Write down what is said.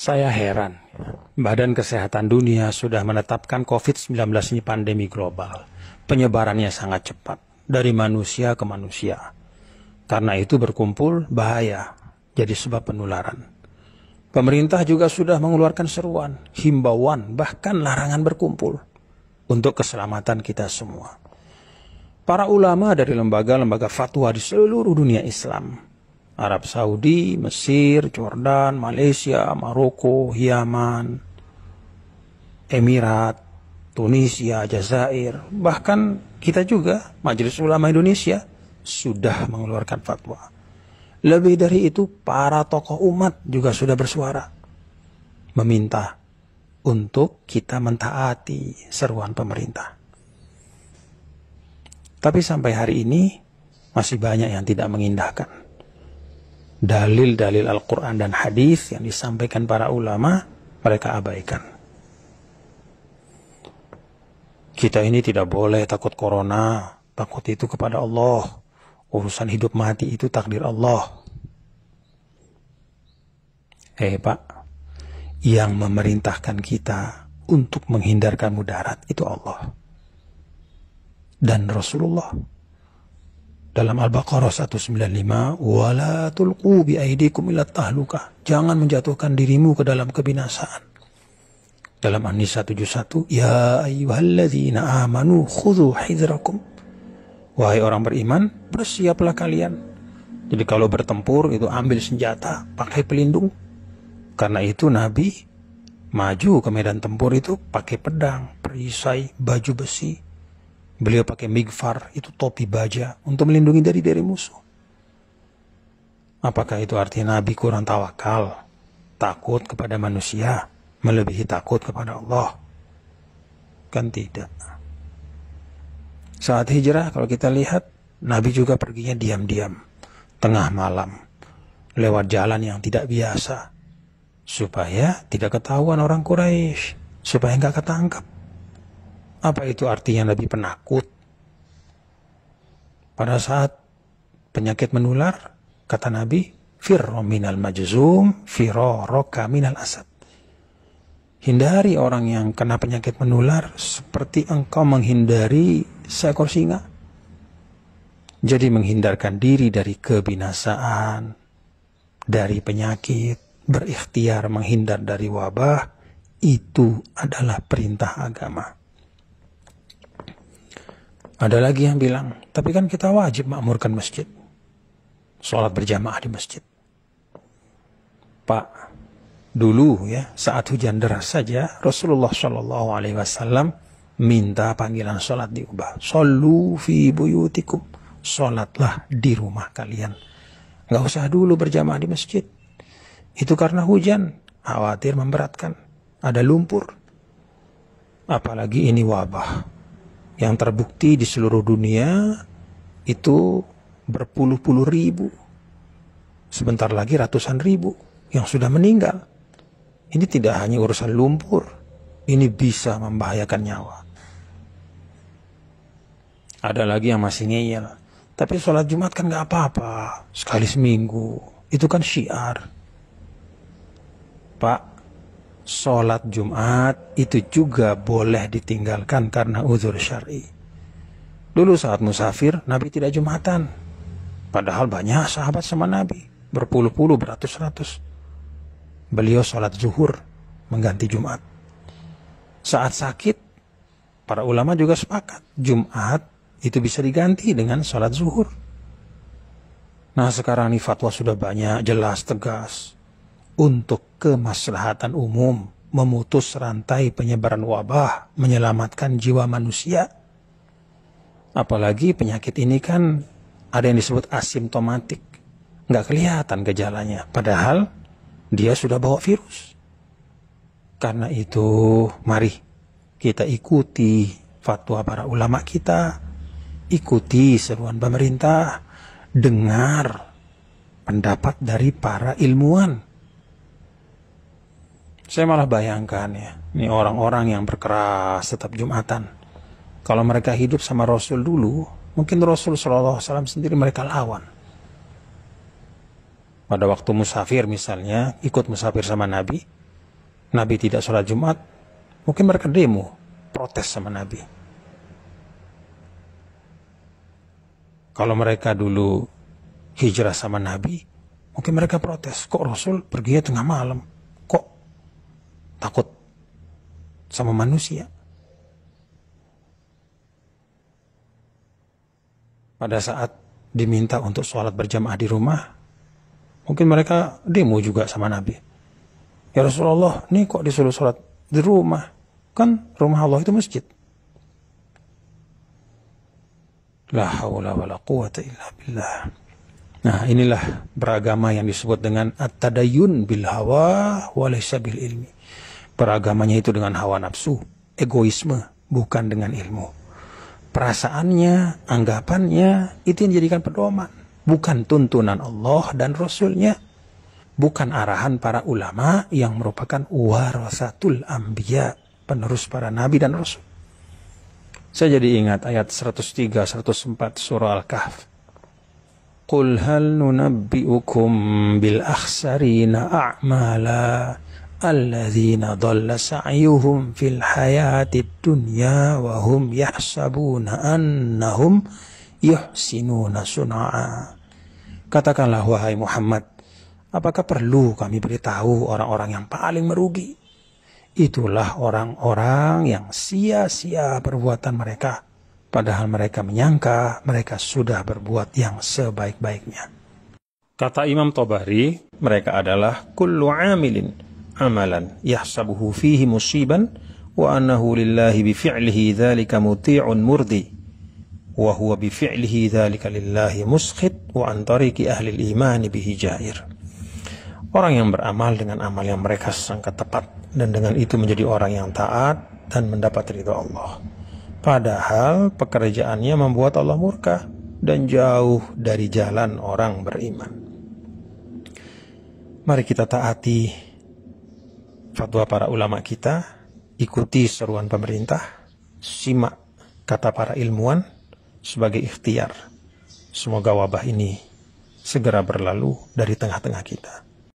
Saya heran, Badan Kesehatan Dunia sudah menetapkan COVID-19 ini pandemi global. Penyebarannya sangat cepat, dari manusia ke manusia. Karena itu berkumpul bahaya, jadi sebab penularan. Pemerintah juga sudah mengeluarkan seruan, himbauan, bahkan larangan berkumpul untuk keselamatan kita semua. Para ulama dari lembaga-lembaga fatwa di seluruh dunia Islam, Arab Saudi, Mesir, Jordan, Malaysia, Maroko, Yaman, Emirat, Tunisia, Jazair, bahkan kita juga, Majelis Ulama Indonesia, sudah mengeluarkan fatwa. Lebih dari itu, para tokoh umat juga sudah bersuara, meminta untuk kita mentaati seruan pemerintah. Tapi sampai hari ini, masih banyak yang tidak mengindahkan dalil-dalil Al-Quran dan hadis yang disampaikan para ulama, mereka abaikan. Kita ini tidak boleh takut corona, takut itu kepada Allah. Urusan hidup mati itu takdir Allah. Pak, yang memerintahkan kita untuk menghindarkan mudarat itu Allah dan Rasulullah. Dalam Al-Baqarah 195, wala tulqu bi aidikum ila tahlukah. Jangan menjatuhkan dirimu ke dalam kebinasaan. Dalam An-Nisa 71, ya ayyuhalladzina amanu khudhu hidrakum. Wahai orang beriman, bersiaplah kalian. Jadi kalau bertempur itu ambil senjata, pakai pelindung. Karena itu Nabi maju ke medan tempur itu pakai pedang, perisai, baju besi. Beliau pakai migfar, itu topi baja, untuk melindungi dari musuh. Apakah itu artinya Nabi kurang tawakal, takut kepada manusia, melebihi takut kepada Allah? Kan tidak. Saat hijrah, kalau kita lihat, Nabi juga perginya diam-diam, tengah malam, lewat jalan yang tidak biasa, supaya tidak ketahuan orang Quraisy, supaya nggak ketangkap. Apa itu artinya Nabi penakut? Pada saat penyakit menular, kata Nabi, firro minal majzum, firoroka minal asad. Hindari orang yang kena penyakit menular seperti engkau menghindari seekor singa. Jadi menghindarkan diri dari kebinasaan, dari penyakit, berikhtiar menghindar dari wabah, itu adalah perintah agama. Ada lagi yang bilang, tapi kan kita wajib makmurkan masjid. Sholat berjamaah di masjid. Pak, dulu ya, saat hujan deras saja, Rasulullah SAW minta panggilan sholat diubah. Shollu fi buyutikum. Sholatlah di rumah kalian. Nggak usah dulu berjamaah di masjid. Itu karena hujan, khawatir memberatkan. Ada lumpur. Apalagi ini wabah yang terbukti di seluruh dunia itu berpuluh-puluh ribu. Sebentar lagi ratusan ribu yang sudah meninggal. Ini tidak hanya urusan lumpur, ini bisa membahayakan nyawa. Ada lagi yang masih ngeyel, tapi sholat Jumat kan gak apa-apa, sekali seminggu, itu kan syiar. Pak, sholat Jumat itu juga boleh ditinggalkan karena uzur syar'i. Dulu saat musafir, Nabi tidak Jumatan. Padahal banyak sahabat sama Nabi, berpuluh-puluh, beratus-ratus. Beliau sholat zuhur, mengganti Jumat. Saat sakit, para ulama juga sepakat, Jumat itu bisa diganti dengan sholat zuhur. Nah sekarang ini fatwa sudah banyak, jelas, tegas. Untuk kemaslahatan umum, memutus rantai penyebaran wabah, menyelamatkan jiwa manusia. Apalagi penyakit ini kan ada yang disebut asimptomatik, nggak kelihatan gejalanya, padahal dia sudah bawa virus. Karena itu, mari kita ikuti fatwa para ulama kita, ikuti seruan pemerintah, dengar pendapat dari para ilmuwan. Saya malah bayangkan ya, ini orang-orang yang berkeras tetap Jumatan. Kalau mereka hidup sama Rasul dulu, mungkin Rasul SAW sendiri mereka lawan. Pada waktu musafir misalnya, ikut musafir sama Nabi, Nabi tidak sholat Jumat, mungkin mereka demo, protes sama Nabi. Kalau mereka dulu hijrah sama Nabi, mungkin mereka protes, kok Rasul pergi tengah malam, kok takut sama manusia. Pada saat diminta untuk sholat berjamaah di rumah, mungkin mereka demo juga sama Nabi. Ya Rasulullah, nih kok disuruh sholat di rumah? Kan rumah Allah itu masjid. La haula wa la quwata illa billah. Nah, inilah beragama yang disebut dengan at-tadayyun bil hawa wa laysa bil ilmi. Beragamanya itu dengan hawa nafsu, egoisme, bukan dengan ilmu. Perasaannya, anggapannya, itu yang dijadikan pedoman. Bukan tuntunan Allah dan Rasulnya. Bukan arahan para ulama yang merupakan warasatul anbiya, penerus para nabi dan rasul. Saya jadi ingat ayat 103, 104 surah Al-Kahf. Qul hal nunabbi'ukum bil akhsarina a'mala alladzina dhalla sa'yuhum fil hayatid dunya wa hum yahsabuna annahum yuhsinuna sun'a. Katakanlah wahai Muhammad, apakah perlu kami beritahu orang-orang yang paling merugi? Itulah orang-orang yang sia-sia perbuatan mereka, padahal mereka menyangka mereka sudah berbuat yang sebaik-baiknya. Kata Imam Tabari, mereka adalah kullu amilin amalan yahsabuhu fihi musiban wa annahu lillahi bifi'lihi dzalika muti'un murdi wa huwa bifi'lihi dzalika lillahi muskhit wa an tariqi ahli al-iman bihi jair. Orang yang beramal dengan amal yang mereka sangka tepat dan dengan itu menjadi orang yang taat dan mendapat ridha Allah. Padahal pekerjaannya membuat Allah murka dan jauh dari jalan orang beriman. Mari kita taati fatwa para ulama kita, ikuti seruan pemerintah, simak kata para ilmuwan sebagai ikhtiar. Semoga wabah ini segera berlalu dari tengah-tengah kita.